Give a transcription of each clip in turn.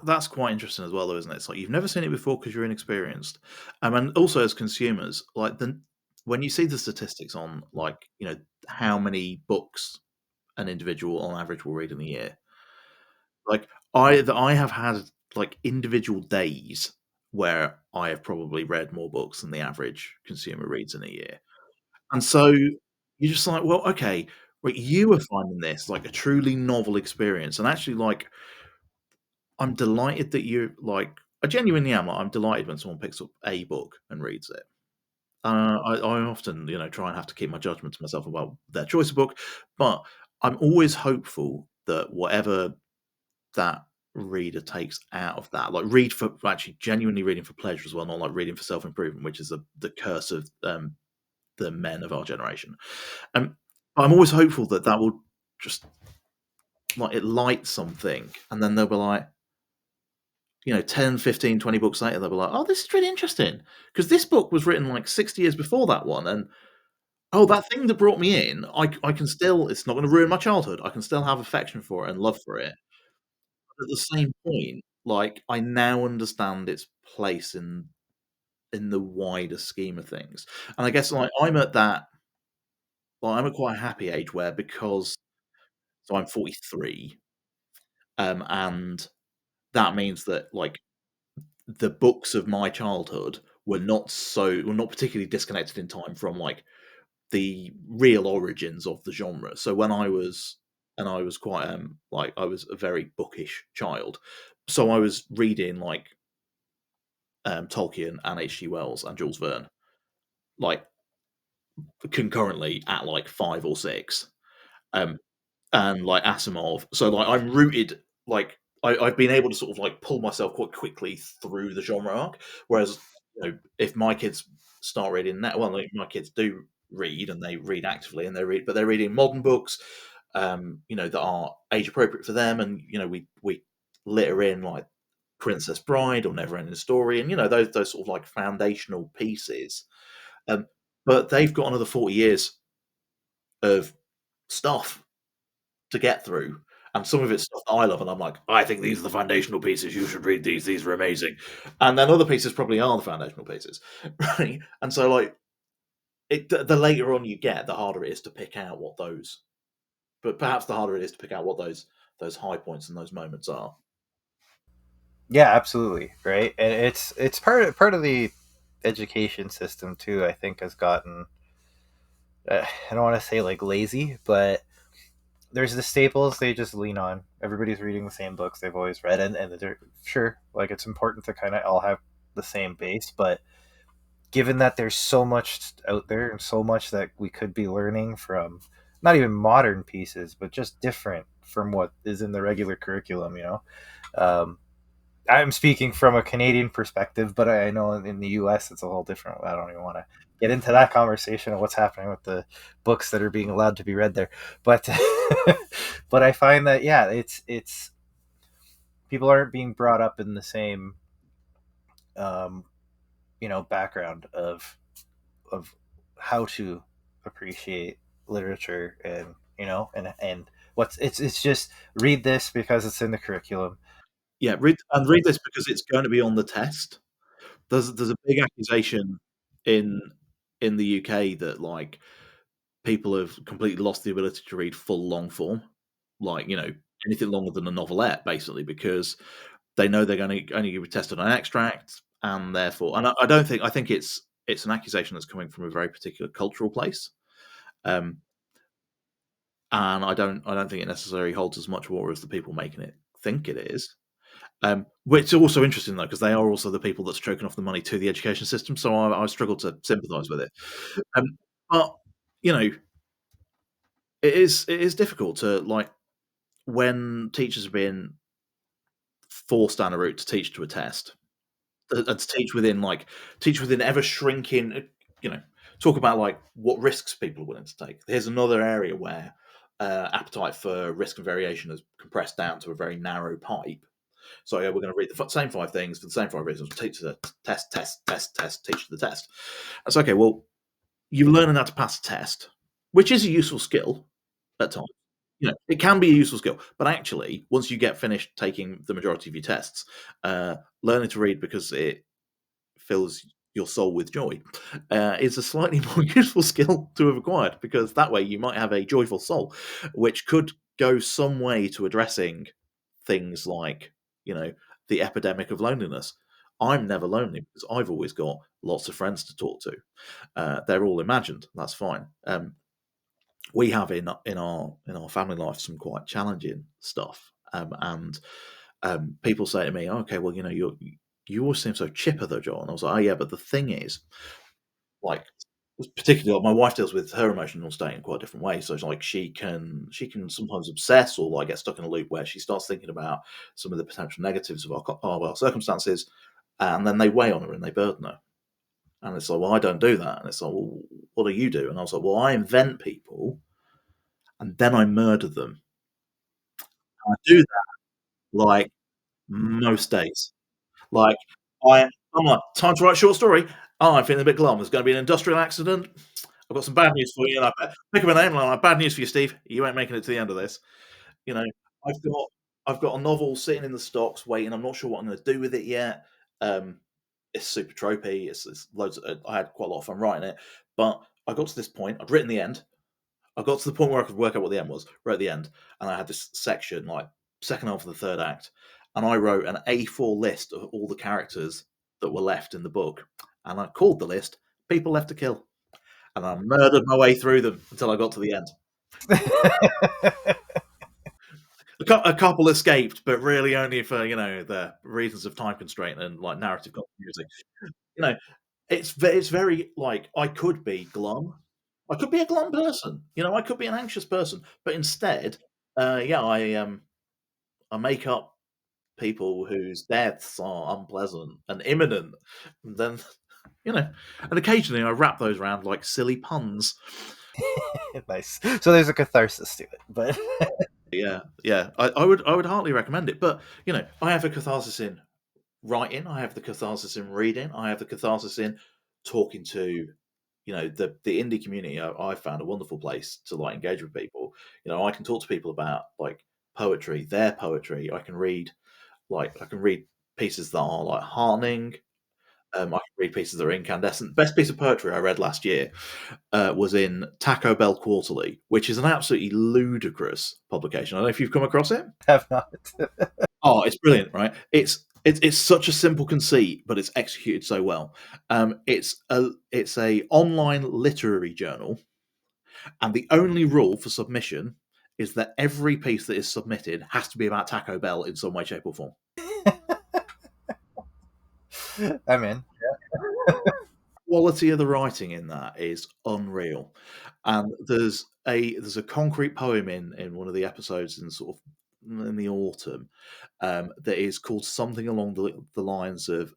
that's quite interesting as well, though, isn't it? It's like you've never seen it before because you're inexperienced, and also as consumers, like when you see the statistics on like how many books an individual on average will read in a year, like I have had like individual days where I have probably read more books than the average consumer reads in a year, and so you're just like, well, okay, but you are finding this like a truly novel experience, and actually like I'm delighted that you like. I genuinely am. Like, I'm delighted when someone picks up a book and reads it. I often, try and have to keep my judgment to myself about their choice of book, but I'm always hopeful that whatever that reader takes out of that, like read for actually genuinely reading for pleasure as well, not like reading for self improvement, which is the curse of the men of our generation. Um, I'm always hopeful that that will just like it light something, and then they'll be like, 10, 15, 20 books later, they'll be like, "Oh, this is really interesting because this book was written like 60 years before that one, and oh, that thing that brought me in, I can still it's not gonna ruin my childhood. I can still have affection for it and love for it." But at the same point, like, I now understand its place in the wider scheme of things. And I guess, like, I'm at quite a happy age where because so I'm 43, and that means that, like, the books of my childhood were not particularly disconnected in time from, like, the real origins of the genre. So when I was quite like I was a very bookish child, so I was reading like Tolkien and H.G. Wells and Jules Verne like concurrently at like 5 or 6, um, and like Asimov. So like I'm rooted like I've been able to sort of like pull myself quite quickly through the genre arc. Whereas if my kids start reading that, well, like, my kids do read and they read actively and but they're reading modern books, that are age appropriate for them, and we litter in like Princess Bride or Never Ending Story, and those sort of like foundational pieces. Um, but they've got another 40 years of stuff to get through. And some of it's stuff that I love, and I'm like, I think these are the foundational pieces. You should read these. These are amazing. And then other pieces probably are the foundational pieces, right? And so, like, the later on you get, the harder it is to pick out what those. But perhaps the harder it is to pick out what those high points and those moments are. Yeah, absolutely, right. And it's part of the education system too. I think has gotten I don't want to say like lazy, but there's the staples they just lean on. Everybody's reading the same books they've always read, and they're sure like it's important to kind of all have the same base, but given that there's so much out there and so much that we could be learning from not even modern pieces but just different from what is in the regular curriculum, um, I'm speaking from a Canadian perspective, but I know in the US it's a whole different. I don't even want to get into that conversation of what's happening with the books that are being allowed to be read there. But but I find that yeah, it's people aren't being brought up in the same um, background of how to appreciate literature, and and what's it's just read this because it's in the curriculum. Yeah, read this because it's going to be on the test. There's a big accusation in the UK that like people have completely lost the ability to read full long form, like anything longer than a novelette, basically, because they know they're going to only be tested on extracts, and therefore, and I don't think I think it's an accusation that's coming from a very particular cultural place, um, and I don't think it necessarily holds as much water as the people making it think it is. Which is also interesting though, because they are also the people that's choking off the money to the education system. So I struggle to sympathise with it. Um, but you know, it is difficult to like when teachers are being forced down a route to teach to a test, and to teach within ever shrinking. You know, talk about like what risks people are willing to take. Here's another area where appetite for risk and variation is compressed down to a very narrow pipe. So yeah, we're going to read the same 5 things for the same 5 reasons. Teach the test, test, test, test. Teach the test. That's okay. Well, you're learning how to pass a test, which is a useful skill at times. it can be a useful skill, but actually, once you get finished taking the majority of your tests, uh, learning to read because it fills your soul with joy is a slightly more useful skill to have acquired because that way you might have a joyful soul, which could go some way to addressing things like, you know, the epidemic of loneliness. I'm never lonely because I've always got lots of friends to talk to. They're all imagined. That's fine. We have in our family life some quite challenging stuff, and people say to me, "Okay, well, you always seem so chipper, though, Joel." And I was like, "Oh, yeah, but the thing is, like, particularly like, my wife deals with her emotional state in quite a different way. So it's like she can sometimes obsess or like get stuck in a loop where she starts thinking about some of the potential negatives of our circumstances, and then they weigh on her and they burden her. And it's like, well, I don't do that. And it's like, well, what do you do? And I was like, well, I invent people and then I murder them. I do that like most days. Like I'm like, time to write a short story. Oh, I'm feeling a bit glum. There's going to be an industrial accident. I've got some bad news for you. And I pick up a name and I'm like, bad news for you, Steve. You ain't making it to the end of this. You know, I've got I've got a novel sitting in the stocks waiting. I'm not sure what I'm going to do with it yet. Um, it's super tropey. It's loads. I had quite a lot of fun writing it, but I got to this point. I'd written the end. I got to the point where I could work out what the end was. Wrote the end, and I had this section like second half of the third act, and I wrote an A4 list of all the characters that were left in the book, and I called the list "People Left to Kill," and I murdered my way through them until I got to the end. A couple escaped, but really only for the reasons of time constraint and like narrative continuity. You know, it's very like I could be glum. I could be a glum person. I could be an anxious person, but instead, yeah, I make up people whose deaths are unpleasant and imminent, and then you know, and occasionally I wrap those around like silly puns. Nice. So there's a catharsis to it, but Yeah, yeah, I would heartily recommend it. But I have a catharsis in writing, I have the catharsis in reading, I have the catharsis in talking to the indie community. I found a wonderful place to like engage with people. I can talk to people about like poetry, their poetry. I can read pieces that are like heartening. I can read pieces that are incandescent. Best piece of poetry I read last year was in Taco Bell Quarterly, which is an absolutely ludicrous publication. I don't know if you've come across it. have not. Oh, it's brilliant, right? It's such a simple conceit, but it's executed so well. It's a online literary journal, and the only rule for submission is that every piece that is submitted has to be about Taco Bell in some way, shape, or form. I'm in. Quality of the writing in that is unreal, and there's a concrete poem in one of the episodes in sort of in the autumn that is called something along the lines of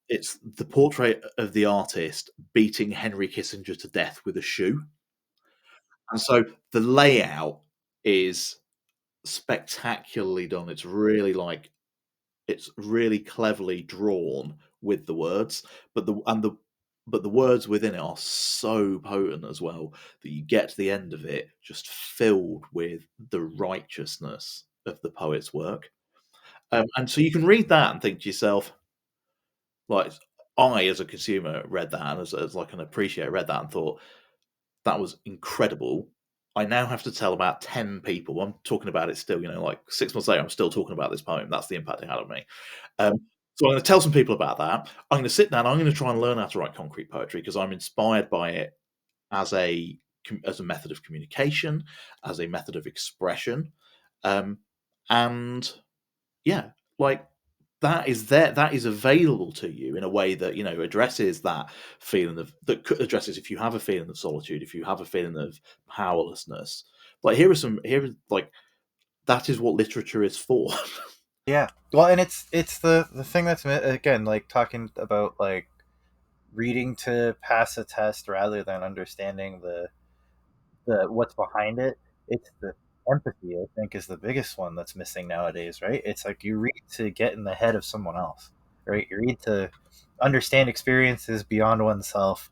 it's the portrait of the artist beating Henry Kissinger to death with a shoe. And so the layout is spectacularly done. It's really cleverly drawn with the words, but the words within it are so potent as well that you get to the end of it just filled with the righteousness of the poet's work. And so you can read that and think to yourself, like, I, as a consumer, read that and as like an appreciator, read that and thought that was incredible. I now have to tell about 10 people. I'm talking about it still, like 6 months later, I'm still talking about this poem. That's the impact it had on me. Um, so I'm going to tell some people about that. I'm going to sit down. I'm going to try and learn how to write concrete poetry because I'm inspired by it as a method of communication, as a method of expression, um, and yeah, like that is there, that is available to you in a way that addresses that feeling of that addresses if you have a feeling of solitude, if you have a feeling of powerlessness. Like like that is what literature is for. Yeah. Well, and it's the thing that's again like talking about like reading to pass a test rather than understanding the what's behind it. It's the empathy, I think, is the biggest one that's missing nowadays, right? It's like you read to get in the head of someone else, right? You read to understand experiences beyond oneself,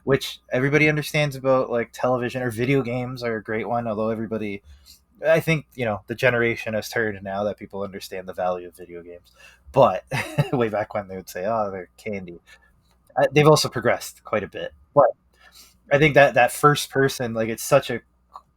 which everybody understands about, like television or video games are a great one. Although everybody, I think, the generation has turned now that people understand the value of video games. But way back when they would say, "Oh, they're candy." They've also progressed quite a bit. But I think that first person, like, it's such a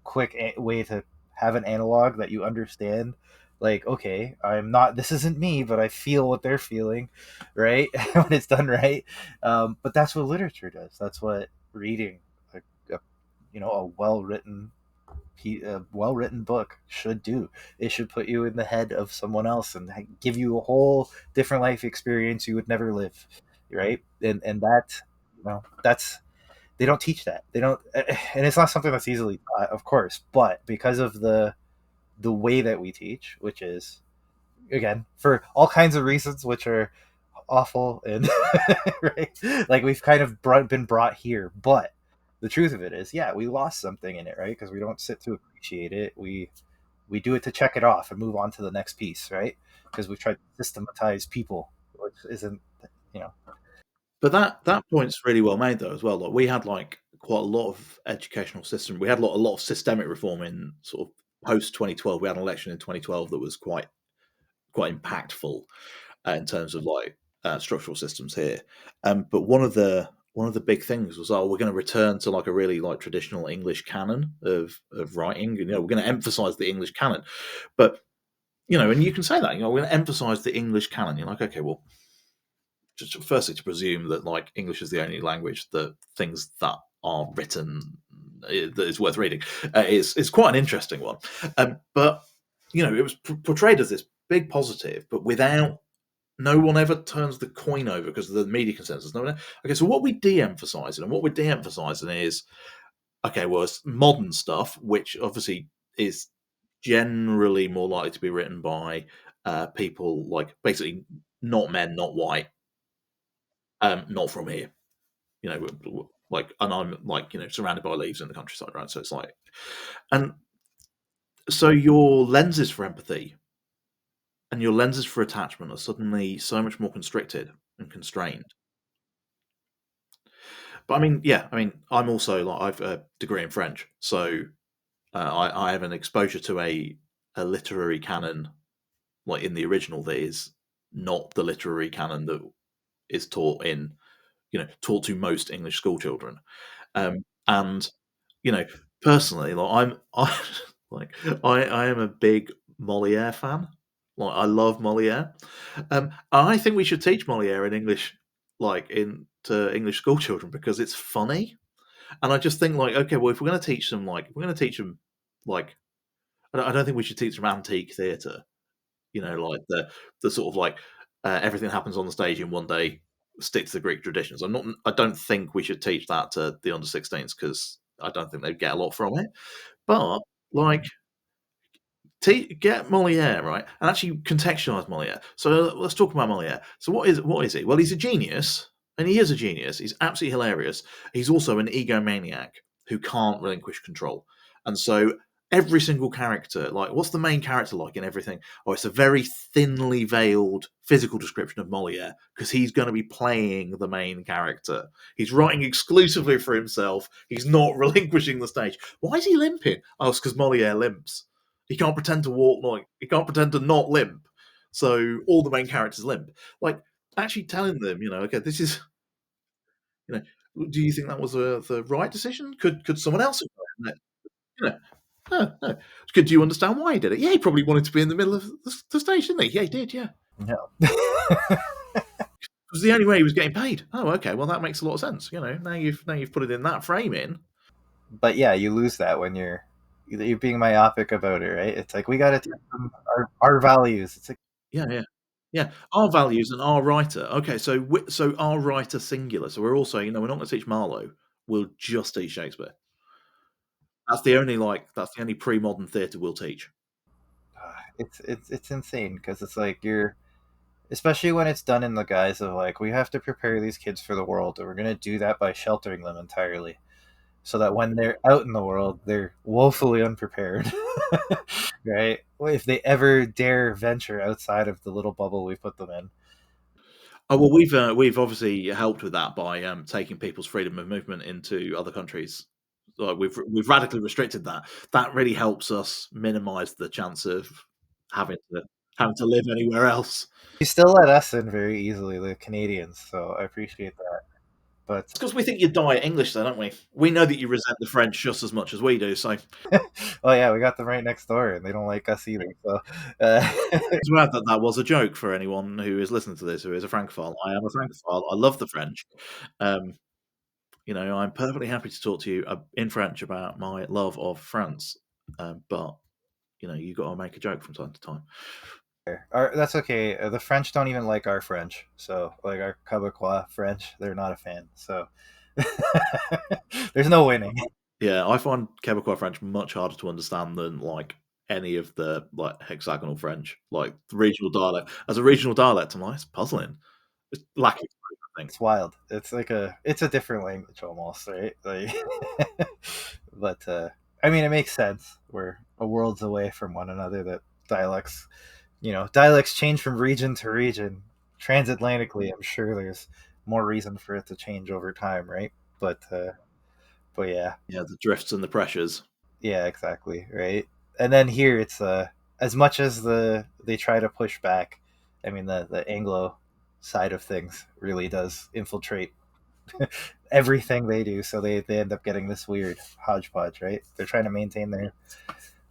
quick way to have an analog that you understand. Like, okay, I'm not. This isn't me, but I feel what they're feeling, right? When it's done right. But that's what literature does. That's what reading, a, a a well written book should do. It should put you in the head of someone else and give you a whole different life experience you would never live, right? And that's, they don't teach that. They don't, and it's not something that's easily taught, of course. But because of the way that we teach, which is, again, for all kinds of reasons, which are awful and right, like, we've kind of been brought here. But the truth of it is, yeah, we lost something in it, right? Because we don't sit to appreciate it. We do it to check it off and move on to the next piece, right? Because we've tried to systematize people, which isn't, you know But that point's really well made though as well. Like we had like quite a lot of educational system. We had a lot of systemic reform in sort of post 2012. We had an election in 2012 that was quite impactful in terms of like structural systems here. But one of the big things was, oh, we're going to return to like a really like traditional English canon of writing. We're going to emphasize the English canon. But and you can say that, we're going to emphasize the English canon. You're like, okay, well, just firstly to presume that like English is the only language that things that are written that is worth reading is quite an interesting one. But it was portrayed as this big positive, but without no one ever turns the coin over because of the media consensus. No one. Okay, so what we de-emphasizing and what we're de-emphasizing is, okay, well, it's modern stuff, which obviously is generally more likely to be written by people like basically not men, not white, not from here. Like, and I'm like, surrounded by leaves in the countryside, right? So it's like, and so your lenses for empathy and your lenses for attachment are suddenly so much more constricted and constrained. But I mean, yeah, I mean, I'm also like I've a degree in French, so I have an exposure to a literary canon, like in the original, that is not the literary canon that is taught to most English school children. And personally, like like I am a big Moliere fan. Like I love Moliere. I think we should teach Moliere in English, like in to English school children because it's funny. And I just think like, okay, well, if we're going to teach them, like, we're going to teach them, like, I don't think we should teach them antique theatre. Like the sort of like everything happens on the stage in one day. Stick to the Greek traditions. I don't think we should teach that to the under 16s because I don't think they'd get a lot from it. But like get Moliere right and actually contextualize Moliere. So let's talk about Moliere. So what is he? Well, he's a genius, and he is a genius. He's absolutely hilarious. He's also an egomaniac who can't relinquish control, and so every single character, like, what's the main character like in everything? Oh, it's a very thinly veiled physical description of Moliere because he's going to be playing the main character. He's writing exclusively for himself. He's not relinquishing the stage. Why is he limping? Oh, it's because Moliere limps. He can't pretend to walk, like he can't pretend to not limp. So all the main characters limp. Like actually telling them, okay, this is, you know, do you think that was the right decision? Could someone else have done it? No, no. Do you understand why he did it? Yeah, he probably wanted to be in the middle of the stage, didn't he? Yeah, he did. Yeah, no. it was the only way he was getting paid. Oh, okay. Well, that makes a lot of sense. Now you've put it in that frame in. But yeah, you lose that when you're being myopic about it, right? It's like, we got to teach them our values. It's like, Yeah, yeah. Yeah, our values and our writer. Okay, so our writer singular. So we're also, we're not going to teach Marlowe. We'll just teach Shakespeare. That's the only pre-modern theatre we'll teach. it's insane because it's like, especially when it's done in the guise of, like, we have to prepare these kids for the world, and we're going to do that by sheltering them entirely, so that when they're out in the world, they're woefully unprepared. Right? If they ever dare venture outside of the little bubble we put them in. Oh well, we've obviously helped with that by taking people's freedom of movement into other countries. Like we've radically restricted that. That really helps us minimise the chance of having to having to live anywhere else. You still let us in very easily, the Canadians, so I appreciate that. But It's because we think you die English, though, don't we? We know that you resent the French just as much as we do. So oh yeah, we got them right next door, and they don't like us either. So it's glad that that was a joke for anyone who is listening to this who is a Francophile. I am a Francophile. I love the French. Um, I'm perfectly happy to talk to you in French about my love of France. But you got to make a joke from time to time. that's okay. The French don't even like our French, so like our Quebecois French, they're not a fan. So there's no winning. Yeah, I find Quebecois French much harder to understand than like any of the like hexagonal French, like the regional dialect. As a regional dialect, it's puzzling. It's lacking, I think. It's wild. It's a different language almost, right? Like, but I mean, it makes sense. We're a worlds away from one another. That dialects, dialects change from region to region. Transatlantically, I'm sure there's more reason for it to change over time, right? But yeah, Yeah, the drifts and the pressures. yeah, exactly, right. And then here, it's as much as they try to push back. I mean, the Anglo side of things really does infiltrate everything they do, so they end up getting this weird hodgepodge, right? They're trying to maintain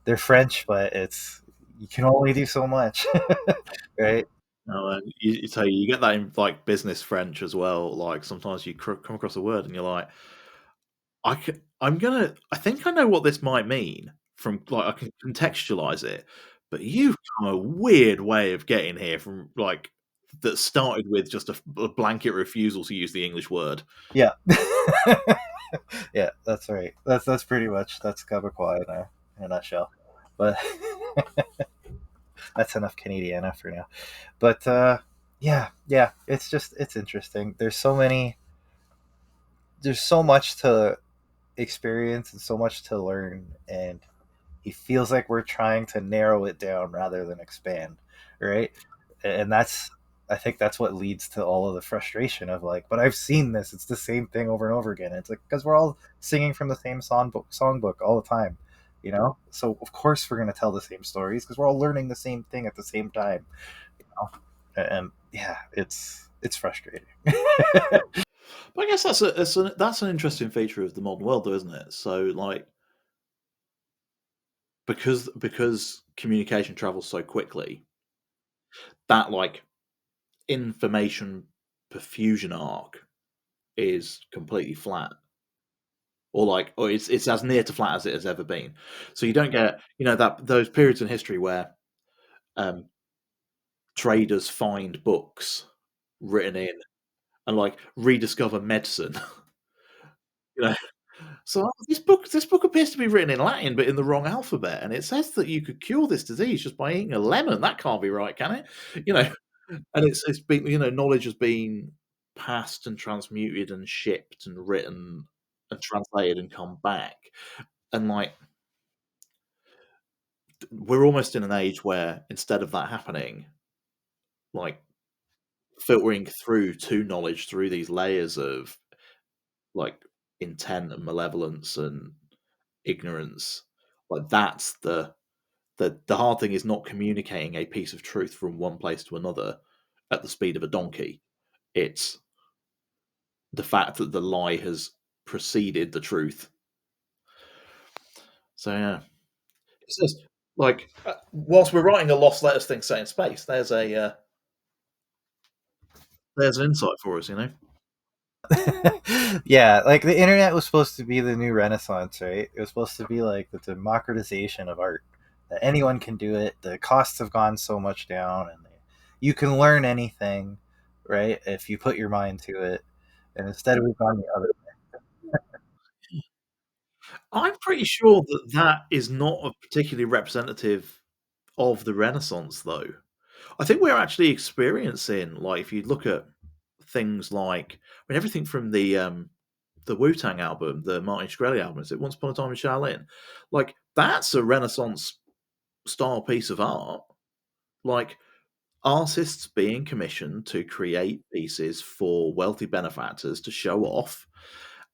their French, but it's you can only do so much, right? No, and you get that in like business French as well. Like sometimes you come across a word and you're like, I think I know what this might mean from like I can contextualize it, but you've come a weird way of getting here from like that started with just a blanket refusal to use the English word. Yeah, yeah, that's right. That's pretty much that's Quebecois in a nutshell. But that's enough Canadiana for now. But yeah, it's interesting. There's so much to experience and so much to learn, and it feels like we're trying to narrow it down rather than expand, right? And I think that's what leads to all of the frustration of like, but I've seen this, it's the same thing over and over again. It's like because we're all singing from the same songbook all the time, so of course we're going to tell the same stories because we're all learning the same thing at the same time, you know? And yeah, it's frustrating. But I guess that's an interesting feature of the modern world, though, isn't it? So like because communication travels so quickly, that like information perfusion arc is completely flat, or it's as near to flat as it has ever been. So you don't get that those periods in history where um, traders find books written in and like rediscover medicine. you know, so this book appears to be written in Latin, but in the wrong alphabet, and it says that you could cure this disease just by eating a lemon. That can't be right, can it? You know, and it's been knowledge has been passed and transmuted and shipped and written and translated and come back, and like we're almost in an age where instead of that happening, like filtering through to knowledge through these layers of like intent and malevolence and ignorance, like that's the hard thing is not communicating a piece of truth from one place to another at the speed of a donkey. It's the fact that the lie has preceded the truth. So yeah, it's just like whilst we're writing a lost letters thing set in space, there's an insight for us. Yeah, like the internet was supposed to be the new renaissance, right? It was supposed to be like the democratization of art, that anyone can do it. The costs have gone so much down, and you can learn anything, right, if you put your mind to it. And instead we've gone the other I'm pretty sure that that is not a particularly representative of the Renaissance, though. I think we're actually experiencing, like, if you look at things like, I mean, everything from the Wu Tang album, the Martin Shkreli album, is it Once Upon a Time in Shaolin? Like, that's a Renaissance style piece of art. Like, artists being commissioned to create pieces for wealthy benefactors to show off.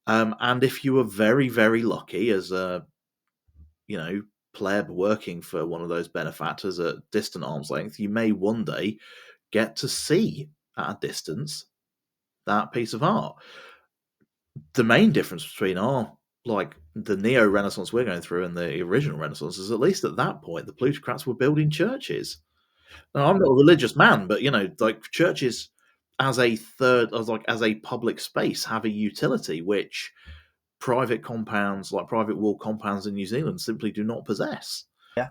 And if you were very, very lucky as a, you know, pleb working for one of those benefactors at distant arm's length, you may one day get to see at a distance that piece of art. The main difference between our like the neo Renaissance we're going through and the original Renaissance is at least at that point the plutocrats were building churches. Now, I'm not a religious man, but you know, like churches as a third, as like as a public space, have a utility which private compounds, like private wall compounds in New Zealand, simply do not possess. Yeah,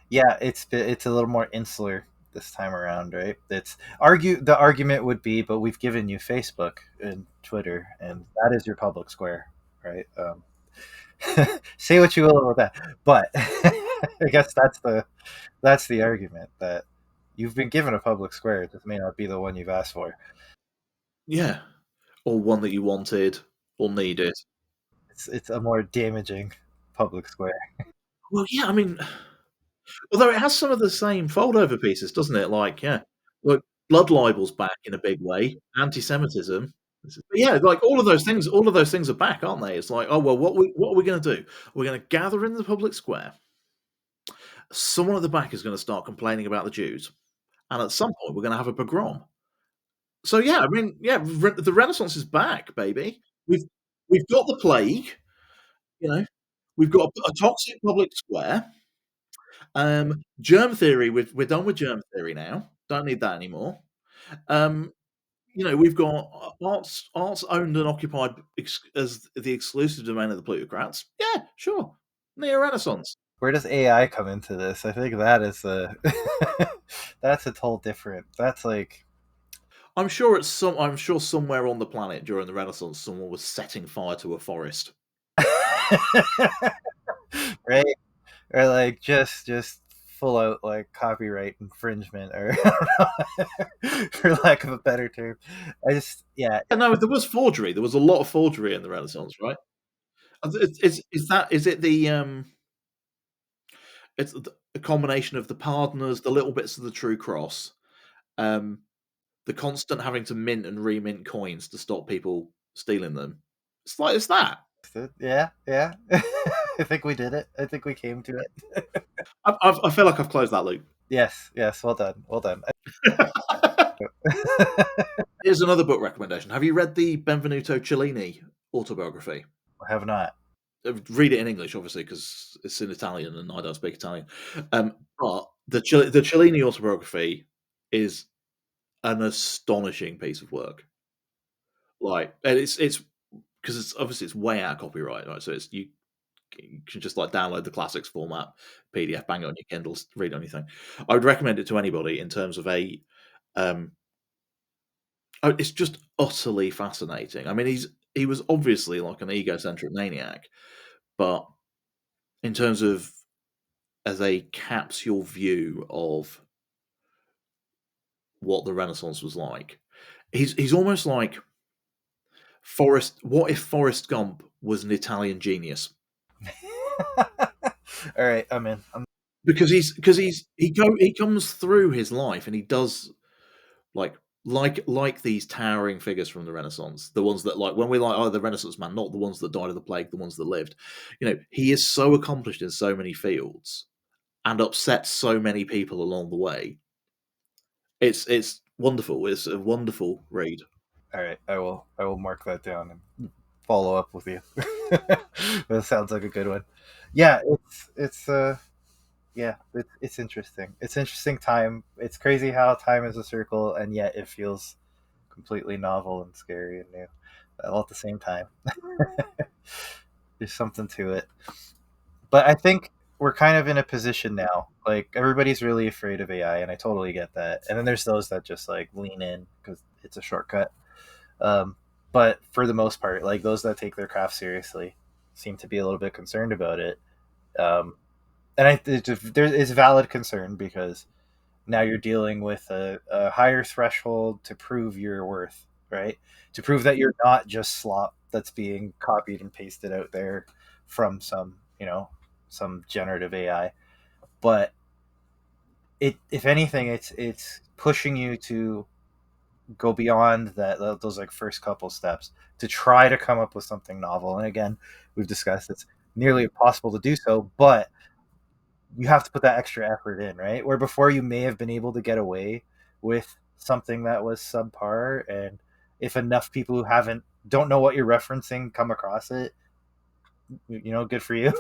yeah, it's a little more insular this time around, right? It's argue the argument would be, but we've given you Facebook and Twitter, and that is your public square, right? Say what you will about that, but I guess that's the argument that you've been given a public square. This may not be the one you've asked for. Yeah, or one that you wanted or needed. It's a more damaging public square. Well, yeah, I mean, although it has some of the same fold-over pieces, doesn't it? Like, yeah, look, blood libel's back in a big way, anti-Semitism. But yeah, like all of those things are back, aren't they? It's like, oh well, what are we going to do? We're going to gather in the public square. Someone at the back is going to start complaining about the Jews, and at some point we're going to have a pogrom. So yeah, I mean, yeah, the Renaissance is back, baby. We've we've got the plague, you know, we've got a toxic public square. Germ theory, we're done with germ theory now. Don't need that anymore. Um, you know, we've got arts owned and occupied as the exclusive domain of the plutocrats. Yeah, sure. Neo Renaissance. Where does AI come into this? I think that is a that's a whole different. That's like I'm sure somewhere on the planet during the Renaissance, someone was setting fire to a forest. right, or like just full out like copyright infringement, or for lack of a better term. I just yeah. Yeah, no, there was forgery. There was a lot of forgery in the Renaissance, right? Is it the it's a combination of the pardoners, the little bits of the true cross, um, the constant having to mint and remint coins to stop people stealing them. It's that. Yeah, yeah. I think we did it. I think we came to it. I feel like I've closed that loop. Yes, yes. Well done. Well done. Here's another book recommendation. Have you read the Benvenuto Cellini autobiography? I have not. Read it in English, obviously, because it's in Italian and I don't speak Italian. But the Cellini autobiography is an astonishing piece of work. Like, and it's because it's obviously it's way out of copyright, right? So it's you can just like download the classics format, PDF, bang it on your Kindle, read anything. I would recommend it to anybody in terms of a. It's just utterly fascinating. I mean, he was obviously like an egocentric maniac, but in terms of as a capsule view of what the Renaissance was like, he's almost like Forrest. What if Forrest Gump was an Italian genius? All right, I'm in. Because he comes through his life and he does like like these towering figures from the Renaissance, the ones that like when we like, oh, the Renaissance man, not the ones that died of the plague, the ones that lived. You know, he is so accomplished in so many fields and upsets so many people along the way. It's wonderful. It's a wonderful read. All right, I will mark that down and follow up with you. That sounds like a good one. Yeah, it's yeah, it's interesting. It's interesting time. It's crazy how time is a circle, and yet it feels completely novel and scary and new all at the same time. There's something to it. But I think we're kind of in a position now. Like everybody's really afraid of AI, and I totally get that. And then there's those that just like lean in because it's a shortcut. Um, but for the most part, like those that take their craft seriously seem to be a little bit concerned about it. Um, and there is valid concern because now you're dealing with a higher threshold to prove your worth, right? To prove that you're not just slop that's being copied and pasted out there from some, some generative AI. But it, if anything, it's pushing you to go beyond those like first couple steps to try to come up with something novel. And again, we've discussed it's nearly impossible to do so, but you have to put that extra effort in, right? Where before you may have been able to get away with something that was subpar, and if enough people who haven't don't know what you're referencing come across it, good for you.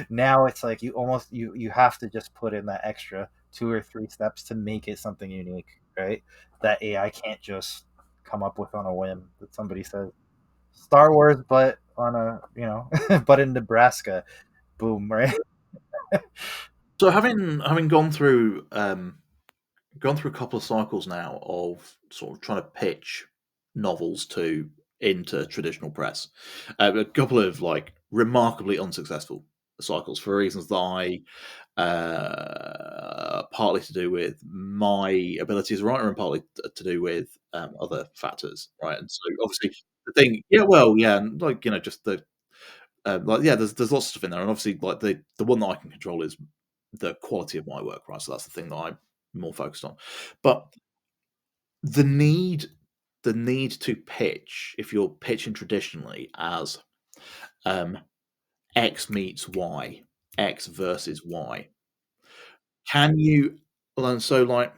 Now it's like you have to just put in that extra 2 or 3 steps to make it something unique, right? That AI can't just come up with on a whim that somebody says Star Wars, but on a but in Nebraska, boom, right? So having gone through a couple of cycles now of sort of trying to pitch novels to into traditional press, a couple of like remarkably unsuccessful cycles for reasons that I partly to do with my ability as a writer and partly to do with other factors, right? And so obviously the thing, yeah, well, yeah, and like just the like yeah, there's lots of stuff in there, and obviously like the one that I can control is the quality of my work, right? So that's the thing that I'm more focused on. But the need the need to pitch, if you're pitching traditionally as um, X meets Y, X versus Y, can you? Well, and so like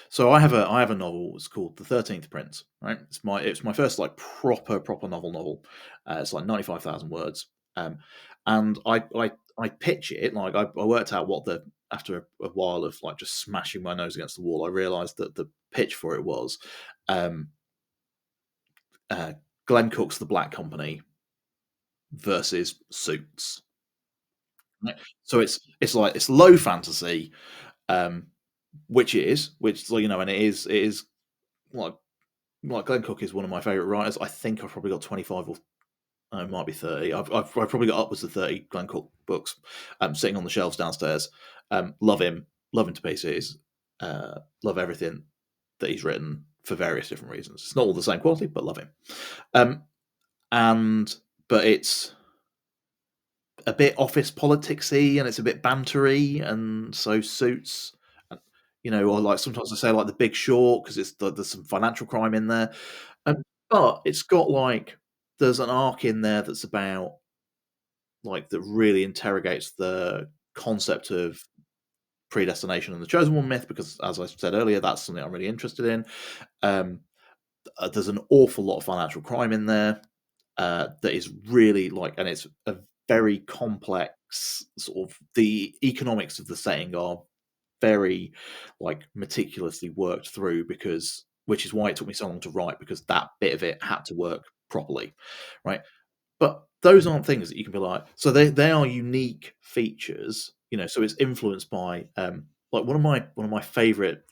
so I have a novel. It's called The 13th Prince. Right. It's my first like proper novel. It's like 95,000 words. Um, and I pitch it like I worked out what the after a while of like just smashing my nose against the wall. I realised that the pitch for it was um, uh, Glenn Cook's The Black Company versus Suits. Right? So it's like it's low fantasy, um, which it is, which and it is like Glenn Cook is one of my favorite writers. I think I've probably got 25 or it might be 30. I've probably got upwards of 30 Glenn Cook books sitting on the shelves downstairs. Love him to pieces. Love everything that he's written for various different reasons. It's not all the same quality, but love him. Um, and but it's a bit office politicsy and it's a bit bantery, and so Suits. Or like sometimes I say like The Big Short because there's some financial crime in there. But it's got like there's an arc in there that's about like that really interrogates the concept of predestination and the chosen one myth because, as I said earlier, that's something I'm really interested in. Um, there's an awful lot of financial crime in there that is really like, and it's a very complex sort of the economics of the setting are very like meticulously worked through because which is why it took me so long to write because that bit of it had to work properly, right? But those aren't things that you can be like. So they are unique features, So it's influenced by like one of my favorite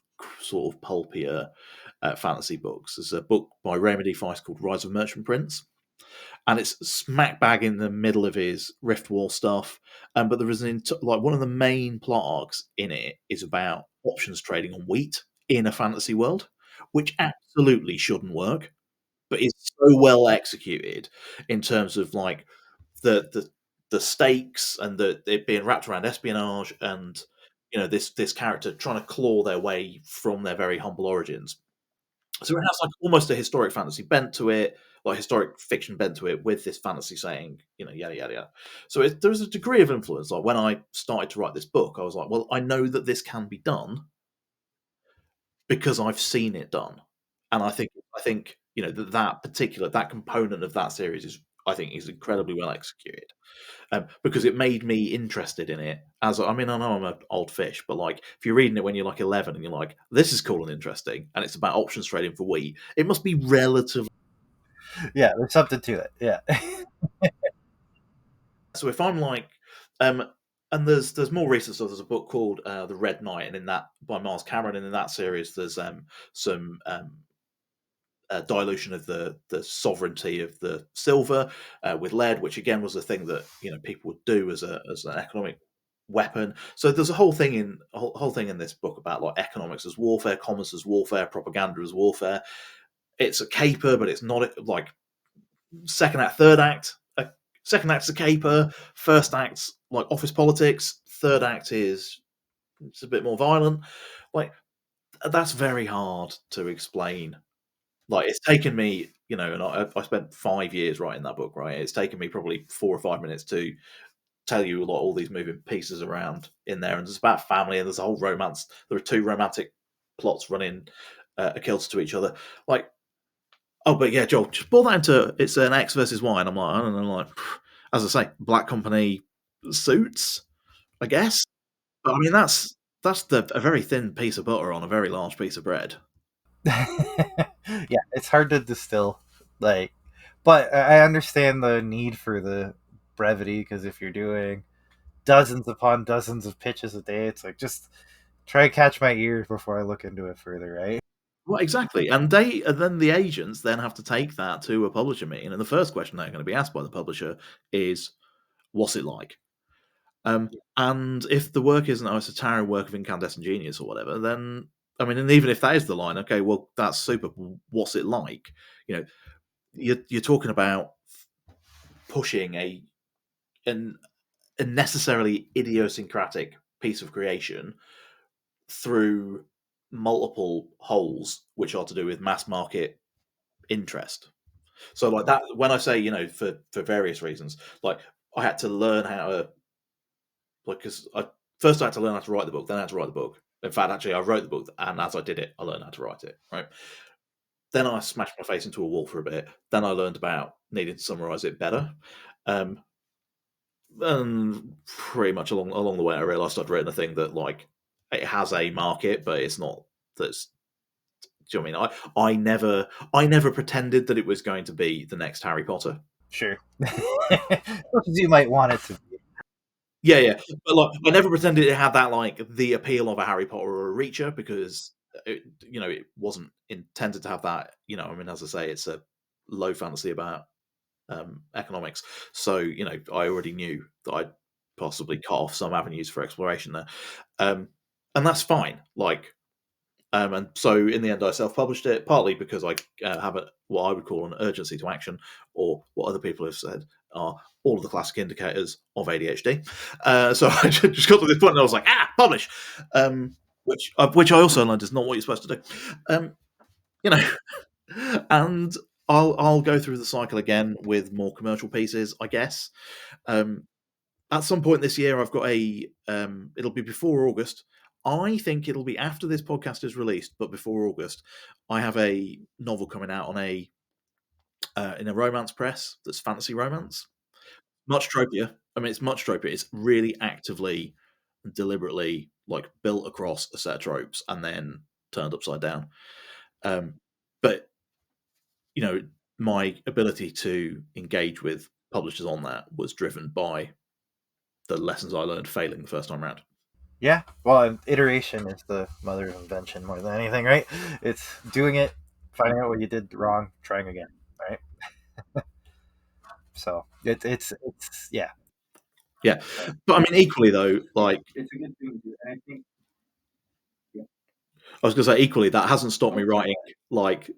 sort of pulpier fantasy books is a book by Raymond E. Feist called Rise of Merchant Prince, and it's smack bag in the middle of his Rift War stuff. But there is like one of the main plot arcs in it is about options trading on wheat in a fantasy world, which absolutely shouldn't work, but is so well executed in terms of like the stakes and the it being wrapped around espionage and this character trying to claw their way from their very humble origins. So it has like almost a historic fantasy bent to it, like historic fiction bent to it, with this fantasy saying, yada yada yada. So there's a degree of influence. Like when I started to write this book, I was like, well, I know that this can be done because I've seen it done, and I think that component of that series is I think is incredibly well executed because it made me interested in it. I mean, I know I'm an old fish, but like if you're reading it when you're like 11 and you're like, this is cool and interesting, and it's about options trading for wheat, it must be relatively. Yeah, there's something to it. Yeah. So if I'm like, um, and there's more recent stuff. There's a book called The Red Knight, and in that by Miles Cameron, and in that series, there's some dilution of the sovereignty of the silver with lead, which again was a thing that people would do as an economic weapon. So there's a whole thing in this book about like economics as warfare, commerce as warfare, propaganda as warfare. It's a caper, but it's not like second act, third act. Second act's a caper, first act's like office politics, third act is it's a bit more violent. Like that's very hard to explain. Like it's taken me, and I spent 5 years writing that book. Right, it's taken me probably 4 or 5 minutes to tell you like all these moving pieces around in there, and it's about family, and there's a whole romance. There are two romantic plots running kilter to each other. Like, oh, but yeah, Joel, just boil that into it's an X versus Y, and I'm like, I don't know, like, as I say, Black Company suits, I guess. But I mean, that's a very thin piece of butter on a very large piece of bread. Yeah, it's hard to distill, like, but I understand the need for the brevity because if you're doing dozens upon dozens of pitches a day, it's like just try to catch my ear before I look into it further, right? Well, exactly, and then the agents then have to take that to a publisher meeting, and the first question they're going to be asked by the publisher is, "What's it like?" And if the work isn't, "Oh, it's a towering work of incandescent genius" or whatever, then I mean, and even if that is the line, okay, well, that's super. What's it like? You know, you're talking about pushing an a necessarily idiosyncratic piece of creation through multiple holes, which are to do with mass market interest. So, like that, when I say, for various reasons, like I had to learn how to, like, because I had to learn how to write the book, then I had to write the book. In fact, actually, I wrote the book, and as I did it, I learned how to write it. Right. Then I smashed my face into a wall for a bit. Then I learned about needing to summarize it better. Um, and pretty much along the way, I realized I'd written a thing that like it has a market, but it's not. That's Do you know what I mean? I never pretended that it was going to be the next Harry Potter. Sure. As much as you might want it to be. Yeah, yeah, but like I never pretended it had that like the appeal of a Harry Potter or a Reacher because it wasn't intended to have that. I mean, as I say, it's a low fantasy about economics, so I already knew that I'd possibly cut off some avenues for exploration there, um, and that's fine. Like, and so in the end, I self-published it partly because I have what I would call an urgency to action, or what other people have said are all of the classic indicators of ADHD. So I just got to this point, and I was like, publish, which I also learned is not what you're supposed to do. You know, and I'll go through the cycle again with more commercial pieces, I guess. Um, at some point this year, I've got it'll be before August. I think it'll be after this podcast is released, but before August. I have a novel coming out on in a romance press that's fantasy romance. Much tropier. I mean, it's much tropier. It's really actively, deliberately like built across a set of tropes and then turned upside down. Um, but you know, my ability to engage with publishers on that was driven by the lessons I learned failing the first time around. Yeah. Well, and iteration is the mother of invention more than anything, right? It's doing it, finding out what you did wrong, trying again, right? So it's yeah. Yeah, but I mean, equally though, like It's a good thing to, and I think yeah. I was going to say, equally that hasn't stopped me writing like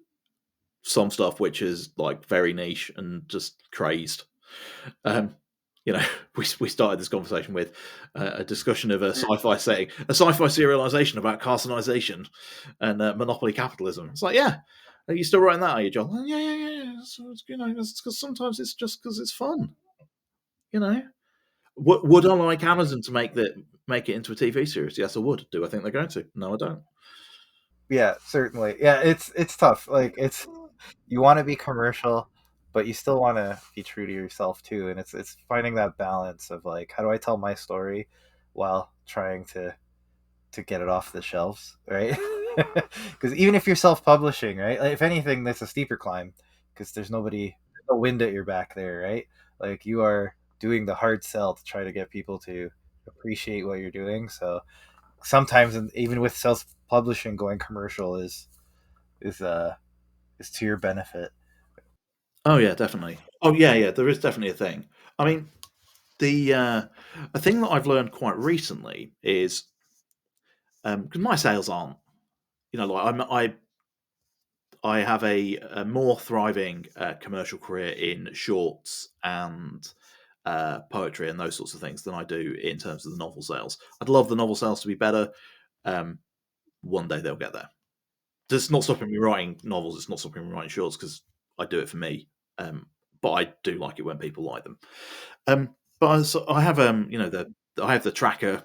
some stuff which is like very niche and just crazed. Um, we started this conversation with a discussion of a sci-fi setting, a sci-fi serialization about carcinization and monopoly capitalism. It's like, yeah, are you still writing that? Are you, John? Yeah, yeah, yeah. Yeah. It's because sometimes it's just because it's fun. You know, would I like Amazon to make it into a TV series? Yes, I would. Do I think they're going to? No, I don't. Yeah, certainly. Yeah, it's tough. Like it's you want to be commercial, but you still want to be true to yourself too. And it's finding that balance of like, how do I tell my story while trying to get it off the shelves, right? Because even if you're self-publishing, right? Like, if anything, that's a steeper climb because there's no wind at your back there, right? Like you are doing the hard sell to try to get people to appreciate what you're doing. So sometimes, even with self-publishing, going commercial is uh is to your benefit. Oh yeah, definitely. Oh yeah, yeah. There is definitely a thing. I mean, the a thing that I've learned quite recently is because my sales aren't, like I have a more thriving commercial career in shorts and poetry and those sorts of things than I do in terms of the novel sales. I'd love the novel sales to be better. Um, one day they'll get there. It's not stopping me writing novels. It's not stopping me writing shorts because I do it for me. But I do like it when people like them. But I have I have the tracker,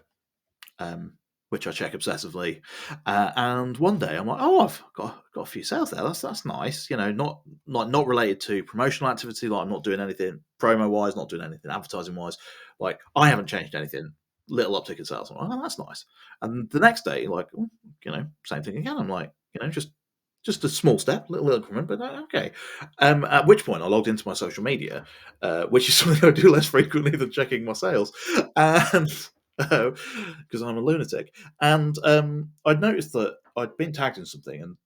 um, which I check obsessively. And one day I'm like, oh, I've got a few sales there. That's nice. Not related to promotional activity. Like I'm not doing anything promo wise, not doing anything advertising wise. Like I haven't changed anything. Little uptick in sales. I'm like, oh, that's nice. And the next day, like, same thing again. I'm like, just a small step, little increment, but okay. At which point I logged into my social media, which is something I do less frequently than checking my sales, and because I'm a lunatic. And I'd noticed that I'd been tagged in something, and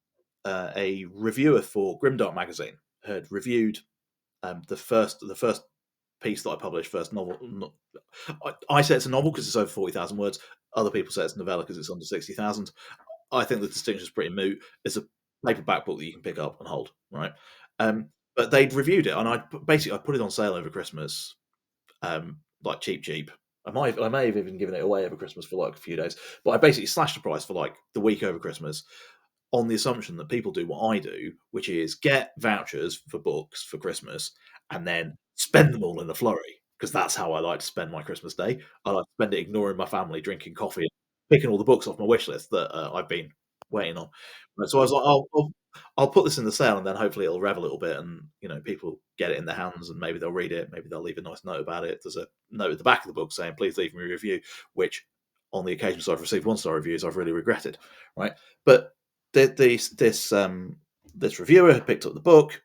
a reviewer for Grimdark magazine had reviewed the first piece that I published, first novel. I say it's a novel because it's over 40,000 words. Other people say it's a novella because it's under 60,000. I think the distinction is pretty moot. It's a paperback book that you can pick up and hold, right? But they'd reviewed it, and I put it on sale over Christmas, like cheap. I may have even given it away over Christmas for like a few days, but I basically slashed the price for like the week over Christmas on the assumption that people do what I do, which is get vouchers for books for Christmas and then spend them all in a flurry. Because that's how I like to spend my Christmas day. I like to spend it ignoring my family, drinking coffee, and picking all the books off my wish list that I've been waiting on. So I was like, I'll put this in the sale, and then hopefully it'll rev a little bit, and people get it in their hands, and maybe they'll read it, maybe they'll leave a nice note about it. There's a note at the back of the book saying, "Please leave me a review," which on the occasions I've received 1-star reviews, I've really regretted. Right, but this reviewer had picked up the book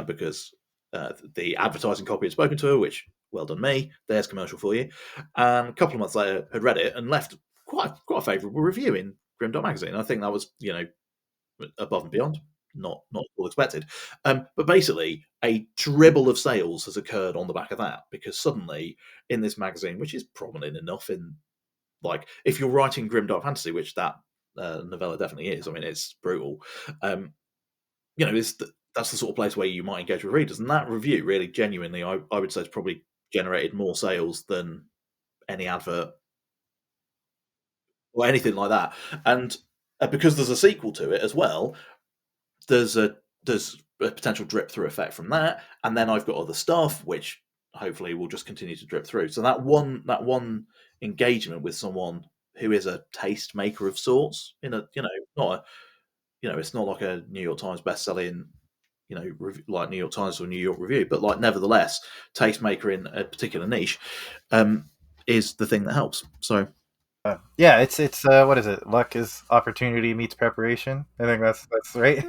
because the advertising copy had spoken to her, which well done me. There's commercial for you. And a couple of months later, had read it and left quite a favourable review in Grimdark magazine. I think that was above and beyond, not all expected. But basically, a dribble of sales has occurred on the back of that because suddenly in this magazine, which is prominent enough in like if you're writing grimdark fantasy, which that novella definitely is. I mean, it's brutal. That's the sort of place where you might engage with readers, and that review really, genuinely, I would say, has probably generated more sales than any advert or anything like that. And because there's a sequel to it as well, there's a potential drip through effect from that, and then I've got other stuff which hopefully will just continue to drip through. So that one engagement with someone who is a taste maker of sorts, in a not a it's not like a New York Times best-selling like New York Times or New York Review, but like nevertheless, tastemaker in a particular niche is the thing that helps. So Yeah, it's what is it? Luck is opportunity meets preparation. I think that's right.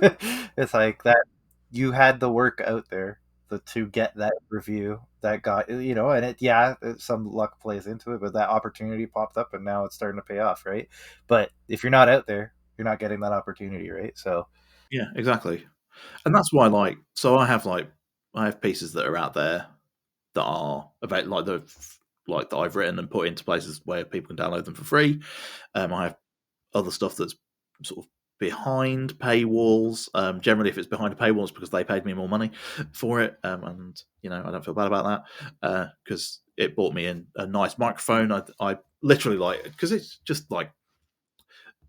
It's like that you had the work out there to get that review that got and some luck plays into it, but that opportunity popped up and now it's starting to pay off, right? But if you're not out there, you're not getting that opportunity, right? So yeah, exactly, and that's why I have pieces that are out there that are about that I've written and put into places where people can download them for free. I have other stuff that's sort of behind paywalls. Generally, if it's behind a paywall, it's because they paid me more money for it, and I don't feel bad about that because it bought me a nice microphone. I literally like because it's just like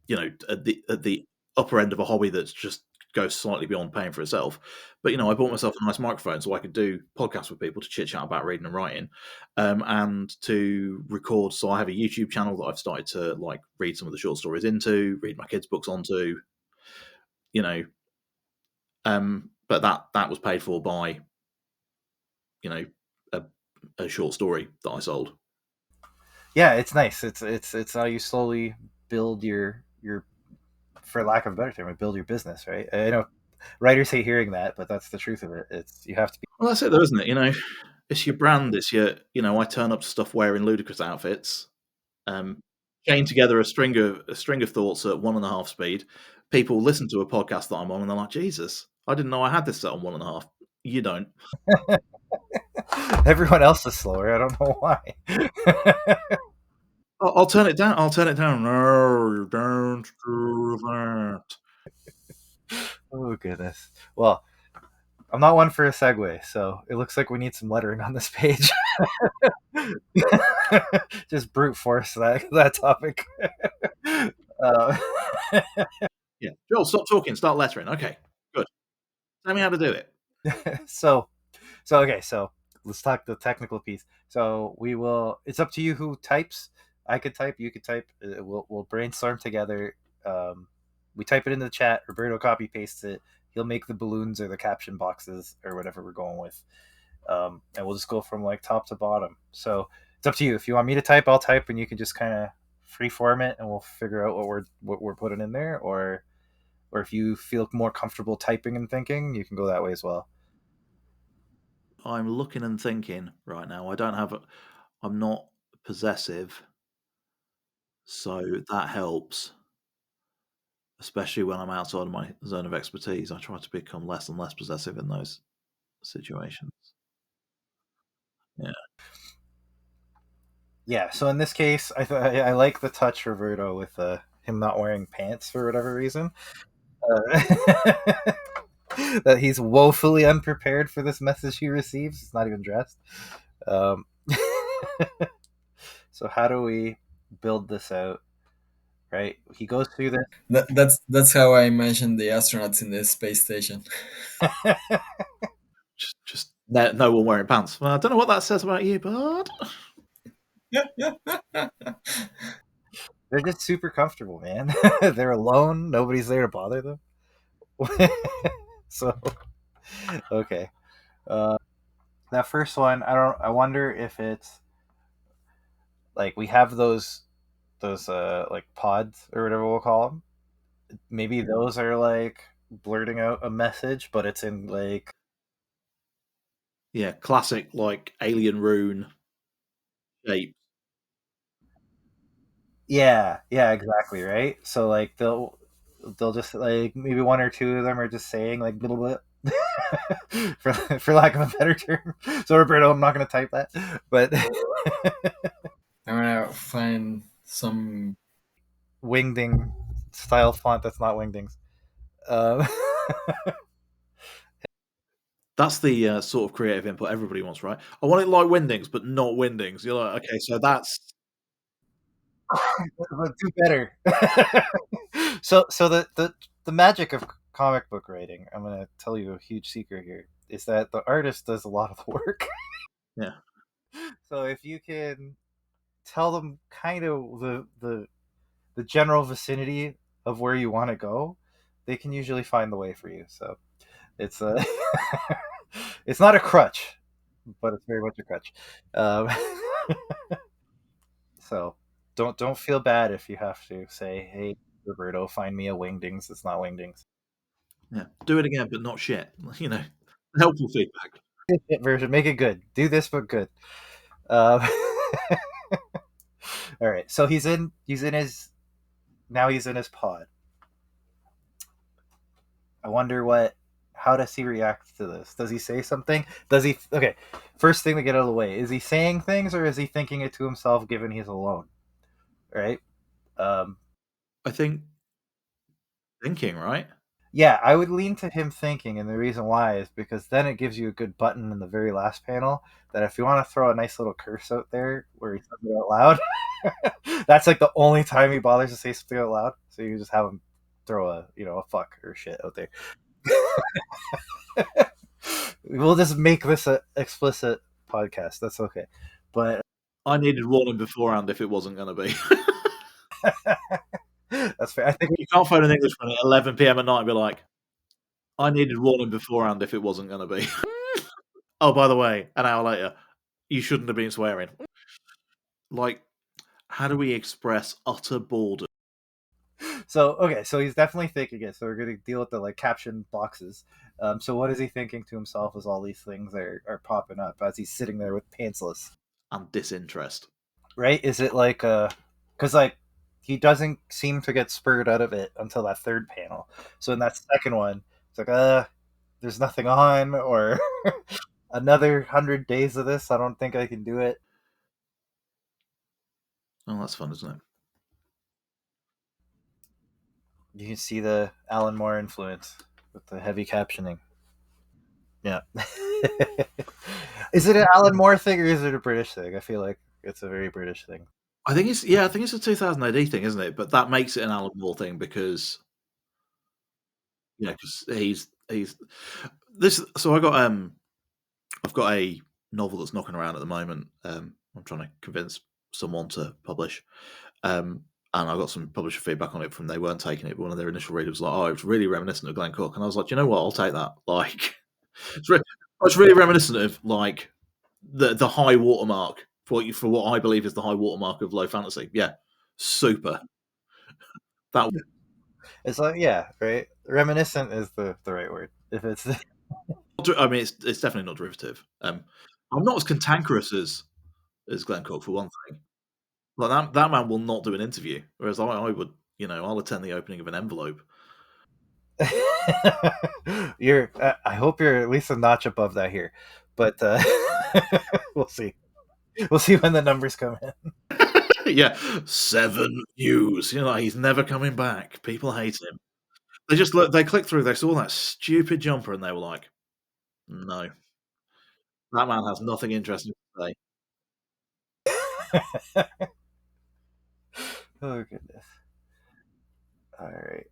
at the upper end of a hobby that's just goes slightly beyond paying for itself. But I bought myself a nice microphone so I could do podcasts with people to chit chat about reading and writing, and to record. So I have a YouTube channel that I've started to like read some of the short stories into, read my kids' books onto, you know. But that was paid for by you know a, a short story that I sold. yeah, it's nice. It's how you slowly build your for lack of a better term, build your business, right? I know writers hate hearing that, but that's the truth of it. It's you have to be. Well, that's it, though, isn't it? It's your brand. It's your I turn up to stuff wearing ludicrous outfits. Um, chain together a string of thoughts at 1.5 speed. People listen to a podcast that I'm on, and they're like, "Jesus, I didn't know I had this set on 1.5." You don't. Everyone else is slower. I don't know why. I'll turn it down. I'll turn it down. No, you don't do that. Oh goodness. Well, I'm not one for a segue, so it looks like we need some lettering on this page. Just brute force that topic. Uh, Yeah. Joel, stop talking. Start lettering. Okay. Good. Tell me how to do it. so so let's talk the technical piece. So we will. It's up to you who types. I could type. You could type. We'll brainstorm together. Um, we type it into the chat. Roberto copy pastes it. He'll make the balloons or the caption boxes or whatever we're going with, and we'll just go from like top to bottom. So it's up to you. If you want me to type, I'll type, and you can just kind of freeform it, and we'll figure out what we're putting in there. Or if you feel more comfortable typing and thinking, you can go that way as well. I'm looking and thinking right now. I don't have. I'm not possessive, so that helps. Especially when I'm outside of my zone of expertise, I try to become less and less possessive in those situations. Yeah. Yeah. So in this case, I like the touch Roberto with him not wearing pants for whatever reason. Uh, that he's woefully unprepared for this message he receives. He's not even dressed. Um, so how do we build this out? Right? He goes through this. That's how I mentioned the astronauts in the space station. Just no one wearing pants. Well, I don't know what that says about you, bud. They're just super comfortable, man. They're alone. Nobody's there to bother them. So okay, that first one, I don't. I wonder if it's like we have those like pods or whatever we'll call them. Maybe those are like blurting out a message, but it's in like Yeah, classic like alien rune shape. yeah, exactly, right. So like they'll just like maybe one or two of them are just saying like little bit. For lack of a better term. So Roberto, I'm not going to type that, but I'm gonna find some. wingding style font that's not wingdings. Uh, That's the sort of creative input everybody wants, right? I want it like Windings, but not Windings. You're like, okay, so that's but do better. So the magic of comic book writing, I'm going to tell you a huge secret here, is that the artist does a lot of the work. yeah, So if you can tell them kind of the general vicinity of where you want to go, they can usually find the way for you. So it's a it's not a crutch, but it's very much a crutch. Um, so don't feel bad if you have to say, "Hey, Roberto, find me a wingdings." It's not wingdings. yeah. Do it again, but not shit. You know, helpful feedback. Version, make it good. Do this, but good. Um, all right. So he's in his now he's in his pod. I wonder what. How does he react to this? Does he say something? Does he? Okay. First thing to get out of the way: is he saying things or is he thinking it to himself, given he's alone? Right. Um, I think thinking, right? yeah, I would lean to him thinking, and the reason why is because then it gives you a good button in the very last panel that if you want to throw a nice little curse out there where he says it out loud, that's like the only time he bothers to say something out loud. So you just have him throw a fuck or shit out there. We'll just make this a explicit podcast. That's okay. But I needed warning beforehand if it wasn't going to be. that's fair. I think You can't phone an Englishman at 11 p.m. at night and be like, I needed warning beforehand if it wasn't going to be. Oh, by the way, an hour later, you shouldn't have been swearing. Like, how do we express utter boredom? so. Okay, so he's definitely thinking it. So we're going to deal with the like caption boxes. So what is he thinking to himself as all these things are popping up as he's sitting there with pantsless? And disinterest. Right? Is it like because like he doesn't seem to get spurred out of it until that third panel. So in that second one, it's like there's nothing on, or another 100 days of this. I don't think I can do it. Oh, that's fun, isn't it? You can see the Alan Moore influence with the heavy captioning. Yeah. Is it an Alan Moore thing or is it a British thing? I feel like it's a very British thing. I think it's a 2000 AD thing, isn't it? But that makes it an Alan Moore thing because because he's this. So I've got a novel that's knocking around at the moment. I'm trying to convince someone to publish. And I got some publisher feedback on it from they weren't taking it, but one of their initial readers was like, "Oh, it's really reminiscent of Glenn Cook," and I was like, "You know what? I'll take that." Like, it's, it's really reminiscent of like the high watermark for what I believe is the high watermark of low fantasy. Yeah, super. That It's like, yeah, right. Reminiscent is the right word. If it's I mean, it's definitely not derivative. I'm not as cantankerous as Glenn Cook for one thing. Like that man will not do an interview, whereas I would. I'll attend the opening of an envelope. you're, I hope you're at least a notch above that here, but we'll see. We'll see when the numbers come in. Yeah, 7 views. He's never coming back. People hate him. They just look. They clicked through. They saw that stupid jumper, and they were like, "No, that man has nothing interesting to say." Oh goodness. All right.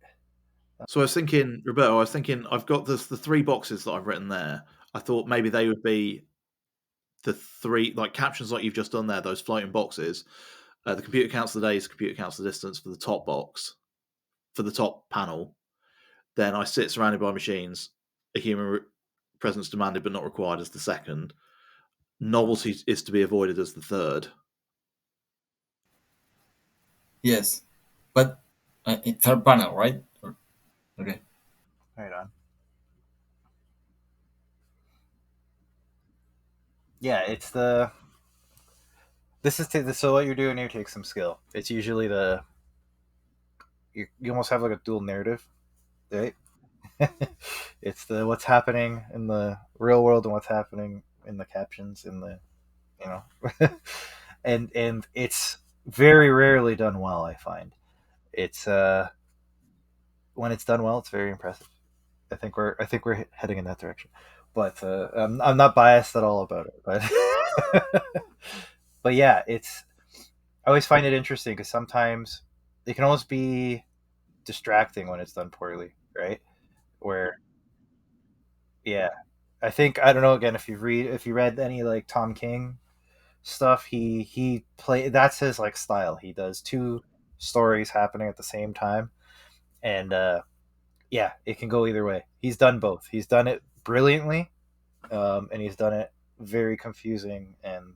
So I was thinking, Roberto. I was thinking, I've got the 3 boxes that I've written there. I thought maybe they would be the 3 like captions like you've just done there. Those floating boxes. The computer counts the days. Computer counts the distance for the top box, for the top panel. Then I sit surrounded by machines. A human presence demanded but not required as the second. Novelty is to be avoided as the third. Yes, but third panel, right? Okay. Right on. Yeah, it's the. This is so what you're doing here takes some skill. It's usually you almost have like a dual narrative, right? It's the what's happening in the real world and what's happening in the captions in the you know and it's very rarely done well. I find it's when it's done well, it's very impressive. I think we're heading in that direction, but I'm not biased at all about it. But but yeah, it's I always find it interesting because sometimes it can almost be distracting when it's done poorly, right? Where yeah, I don't know again if you read any like Tom King stuff, he play that's his like style. He does two stories happening at the same time, and yeah, it can go either way. He's done both. He's done it brilliantly, and he's done it very confusing and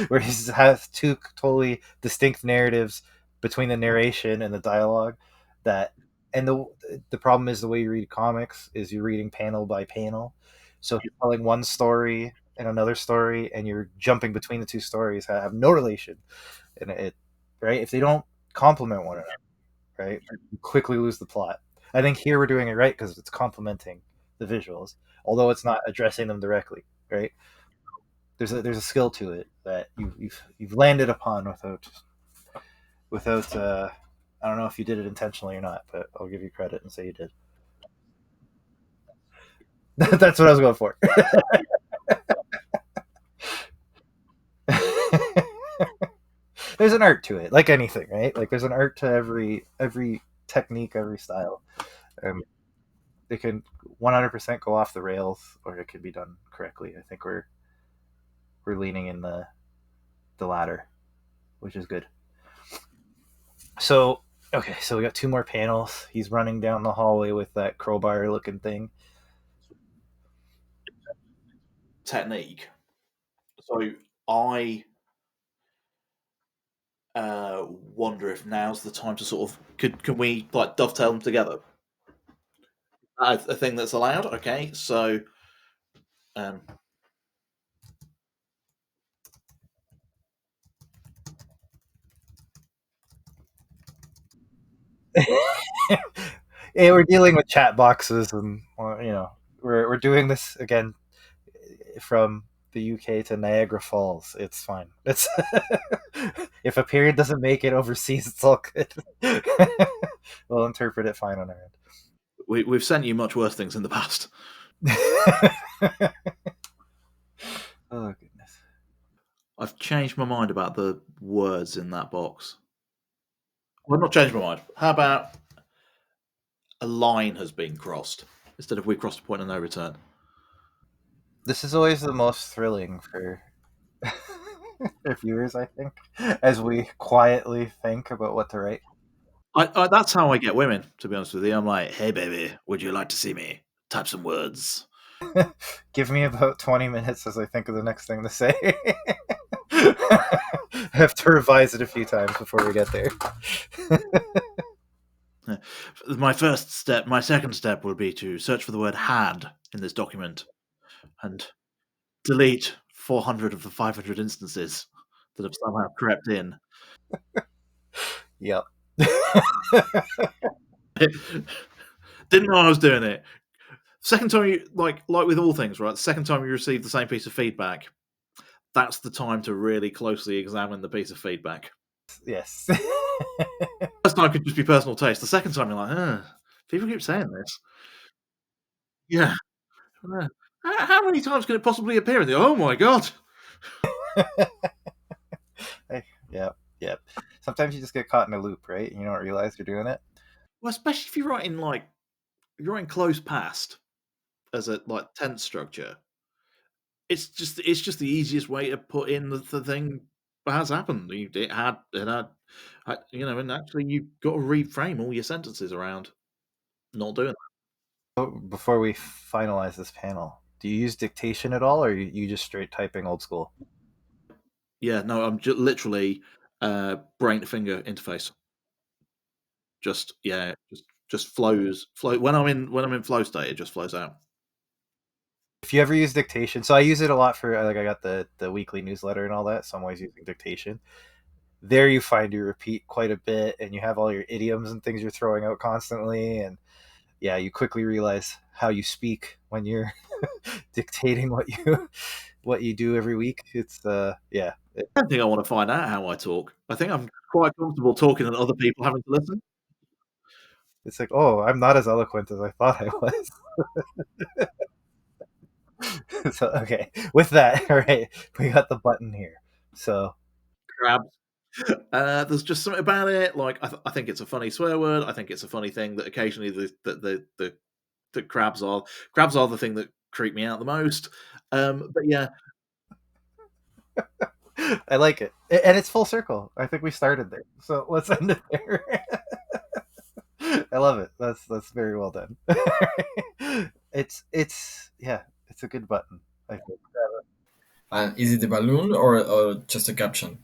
where he has two totally distinct narratives between the narration and the dialogue that and the problem is the way you read comics is you're reading panel by panel, so you're telling one story and another story and you're jumping between the two stories that have no relation, and it right if they don't complement one another, right, you quickly lose the plot. I think here we're doing it right because it's complementing the visuals, although it's not addressing them directly, right? There's a skill to it that you've landed upon without I don't know if you did it intentionally or not, but I'll give you credit and say you did. That's what I was going for. There's an art to it, like anything, right? Like there's an art to every technique, every style. Um, it can 100% go off the rails, or it can be done correctly. I think we're leaning in the latter, which is good. So okay, so we got two more panels. He's running down the hallway with that crowbar looking thing. Technique. So I wonder if now's the time to sort of can we like dovetail them together? A thing that's allowed. Okay, so um, Yeah, we're dealing with chat boxes, and well, we're doing this again from the UK to Niagara Falls. It's fine. It's if a period doesn't make it overseas, it's all good. We'll interpret it fine on our end. we've sent you much worse things in the past. Oh goodness. I've changed my mind about the words in that box. Well, not changed my mind. How about a line has been crossed instead of we crossed a point of no return? This is always the most thrilling for for viewers, I think, as we quietly think about what to write. That's how I get women, to be honest with you. I'm like, hey, baby, would you like to see me? Type some words. Give me about 20 minutes as I think of the next thing to say. I have to revise it a few times before we get there. My second step would be to search for the word had in this document and delete 400 of the 500 instances that have somehow crept in. Yep. Didn't know I was doing it. Second time you like with all things, right? Second time you receive the same piece of feedback, that's the time to really closely examine the piece of feedback. Yes. First time could just be personal taste. The second time you're like, people keep saying this. Yeah. How many times can it possibly appear in the? Oh my god! Yep. Yep. Sometimes you just get caught in a loop, right? And you don't realize you're doing it. Well, especially if you're writing close past as a tense structure. It's just the easiest way to put in the thing that has happened. And actually you've got to reframe all your sentences around not doing that. So before we finalize this panel, do you use dictation at all, or you just straight typing old school? Yeah, no, I'm just literally brain to finger interface. Just flows. Flow when I'm in flow state, it just flows out. If you ever use dictation, so I use it a lot for I got the weekly newsletter and all that, so I'm always using dictation. There you find you repeat quite a bit, and you have all your idioms and things you're throwing out constantly, and yeah, you quickly realize how you speak when you're dictating what you do every week. It's yeah. I don't think I want to find out how I talk. I think I'm quite comfortable talking and other people having to listen. It's like, oh, I'm not as eloquent as I thought I was. So okay, with that, all right, we got the button here. So Crabs. There's just something about it. Like I think it's a funny swear word. I think it's a funny thing that occasionally the crabs are the thing that creep me out the most. But yeah, I like it, and it's full circle. I think we started there, so let's end it there. I love it. That's very well done. It's yeah, it's a good button. I think. And is it the balloon or just a caption?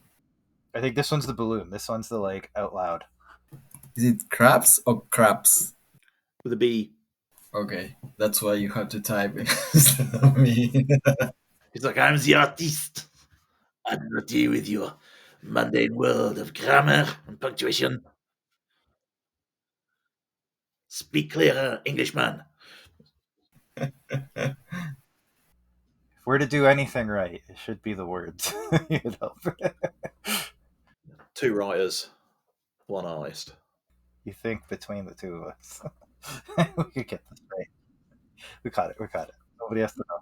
I think this one's the balloon. This one's the like out loud. Is it crabs or crabs? with a B. Okay, that's why you have to type instead of me. He's like, I'm the artist. I do not deal with your mundane world of grammar and punctuation. Speak clearer, Englishman. If we're to do anything right, it should be the words. You know? Two writers, one artist. You think between the two of us, we could get this right. We caught it. We caught it. Nobody has to know.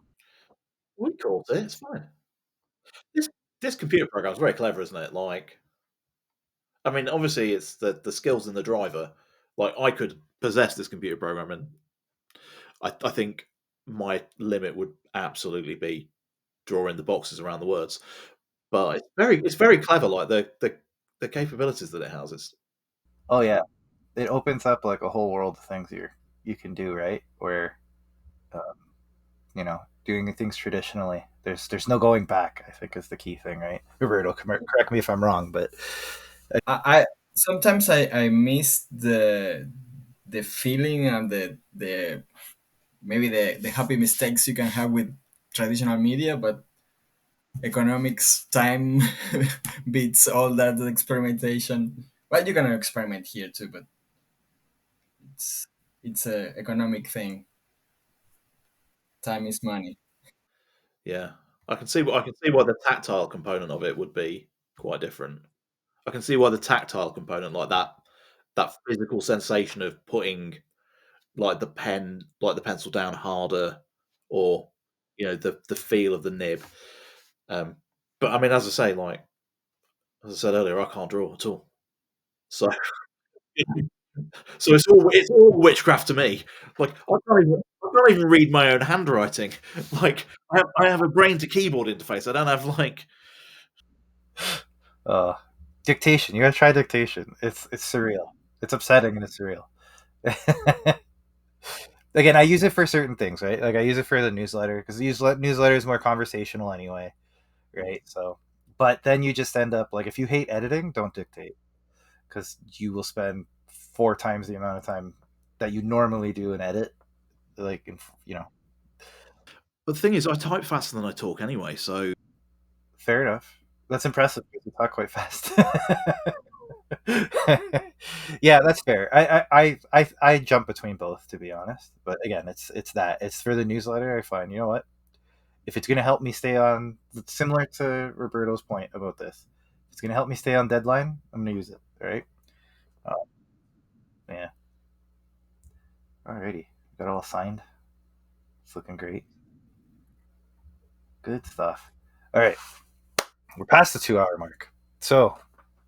We caught it. It's fine. This this computer program is very clever, isn't it? Like, I mean, obviously, it's the skills in the driver. Like, I could possess this computer program, and I think my limit would absolutely be drawing the boxes around the words. But it's very clever. Like the capabilities that it has. It's Oh yeah, it opens up like a whole world of things you can do, right? Where um, doing things traditionally. There's no going back. I think is the key thing, right? Roberto, correct me if I'm wrong, but I sometimes I miss the feeling and the maybe the happy mistakes you can have with traditional media, but economics time beats all that experimentation. Well, you can experiment here too, but it's it's a economic thing. Time is money. yeah. I can see why the tactile component of it would be quite different. I can see why the tactile component, like that physical sensation of putting like the pencil down harder or the feel of the nib. Um, but I mean, as I say, like as I said earlier, I can't draw at all. So so it's all witchcraft to me. Like I can't even read my own handwriting. Like I have a brain to keyboard interface. I don't have like Uh, Dictation. You gotta try Dictation. It's surreal. It's upsetting and it's surreal. Again, I use it for certain things, right? Like I use it for the newsletter because the newsletter is more conversational anyway, right? So, but then you just end up like if you hate editing, don't dictate because you will spend 4 times the amount of time that you normally do in edit. Like, But the thing is, I type faster than I talk anyway. So fair enough. That's impressive because you talk quite fast. Yeah, that's fair. I jump between both to be honest. But again, it's for the newsletter. I find you know what if it's going to help me stay on similar to Roberto's point about this. If it's going to help me stay on deadline, I'm going to use it. All right. Uh, yeah. Alrighty. Got it all signed. It's looking great. Good stuff. All right. We're past the 2 hour mark. So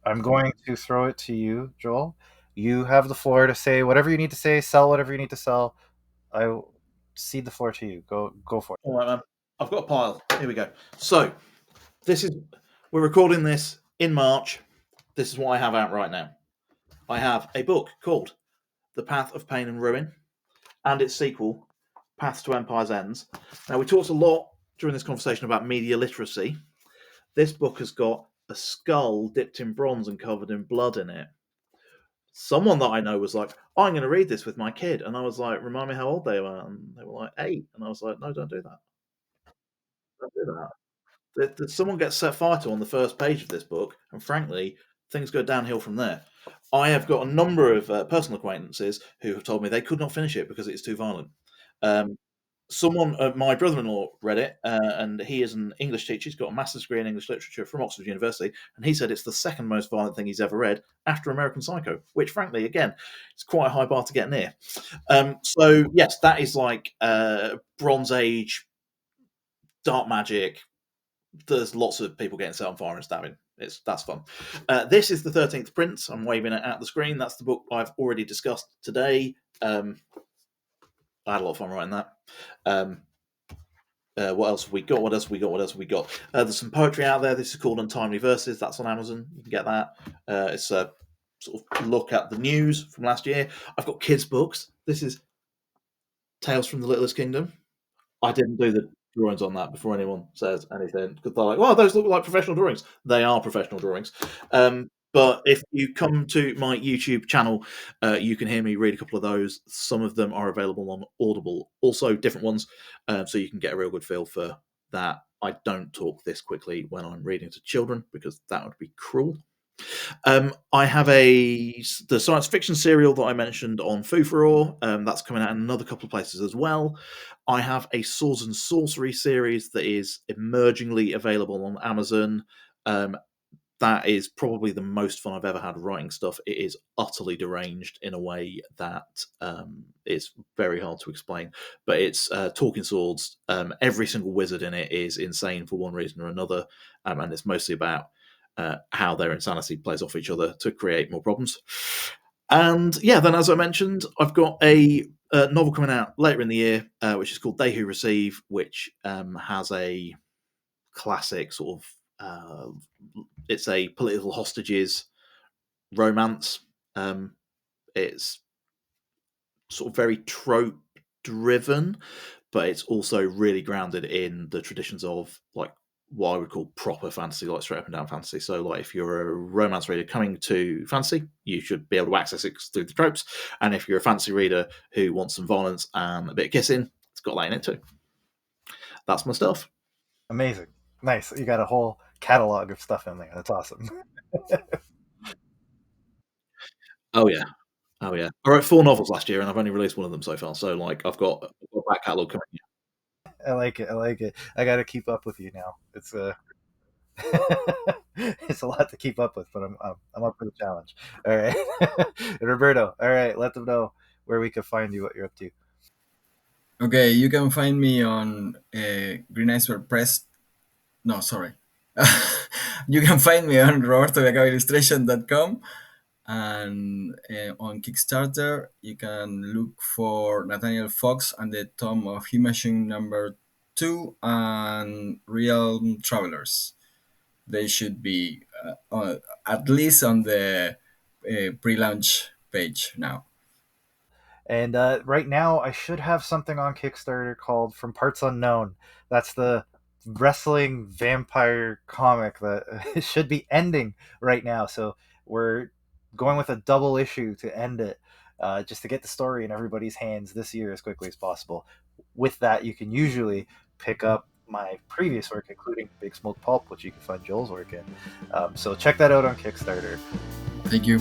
I'm going to throw it to you, Joel. You have the floor to say whatever you need to say, sell whatever you need to sell. I will cede the floor to you. Go for it. all right, man. I've got a pile. Here we go. So this is we're recording this in March. This is what I have out right now. I have a book called The Path of Pain and Ruin and its sequel, Paths to Empire's Ends. Now, we talked a lot during this conversation about media literacy. This book has got a skull dipped in bronze and covered in blood in it. Someone that I know was like, oh, I'm going to read this with my kid. And I was like, remind me how old they were. And they were like 8. And I was like, no, don't do that. Don't do that. Someone gets set fire to on the first page of this book, and frankly, things go downhill from there. I have got a number of personal acquaintances who have told me they could not finish it because it's too violent. Um, my brother-in-law read it, and he is an English teacher. He's got a master's degree in English literature from Oxford University, and he said it's the second most violent thing he's ever read after American Psycho, which, frankly, again, it's quite a high bar to get near. So, yes, that is like Bronze Age, dark magic. There's lots of people getting set on fire and stabbing. That's fun. This is the 13th Prince. I'm waving it at the screen. That's the book I've already discussed today. I had a lot of fun writing that. What else have we got? What else have we got? What else have we got? There's some poetry out there. This is called Untimely Verses. That's on Amazon. You can get that. It's a sort of look at the news from last year. I've got kids' books. This is Tales from the Littlest Kingdom. I didn't do the drawings on that before anyone says anything because they're like, "Well, those look like professional drawings." They are professional drawings. But if you come to my YouTube channel, you can hear me read a couple of those. Some of them are available on Audible, also different ones, so you can get a real good feel for that. I don't talk this quickly when I'm reading to children because that would be cruel. I have the science fiction serial that I mentioned on Foo for All. That's coming out in another couple of places as well. I have a Swords and Sorcery series that is emergingly available on Amazon. That is probably the most fun I've ever had writing stuff. It is utterly deranged in a way that is very hard to explain. But it's Talking Swords. Every single wizard in it is insane for one reason or another, and it's mostly about how their insanity plays off each other to create more problems. And yeah, then as I mentioned, I've got a novel coming out later in the year, which is called They Who Receive, which has a classic sort of it's a political hostages romance. It's sort of very trope driven, but it's also really grounded in the traditions of like what I would call proper fantasy, like straight up and down fantasy. So, like, if you're a romance reader coming to fantasy, you should be able to access it through the tropes. And if you're a fantasy reader who wants some violence and a bit of kissing, it's got that in it too. That's my stuff. Amazing. Nice. You got a whole catalog of stuff in there. That's awesome. Oh yeah, oh yeah. I wrote 4 novels last year, and I've only released one of them so far. So, like, I've got a back catalogue coming. I like it. I like it. I got to keep up with you now. It's it's a lot to keep up with, but I'm up for the challenge. All right, Roberto. All right, let them know where we can find you, what you're up to. Okay, you can find me on Green Iceberg Press. No, sorry. You can find me on robertoviacaillustration.com, and on Kickstarter you can look for Nathaniel Fox and the Tom of Imaging number 2 and Real Travelers. They should be at least on the pre-launch page now. And right now, I should have something on Kickstarter called From Parts Unknown. That's the wrestling vampire comic that should be ending right now. So we're going with a double issue to end it, just to get the story in everybody's hands this year as quickly as possible. With that, you can usually pick up my previous work, including Big Smoke Pulp, which you can find Joel's work in. So check that out on Kickstarter. Thank you.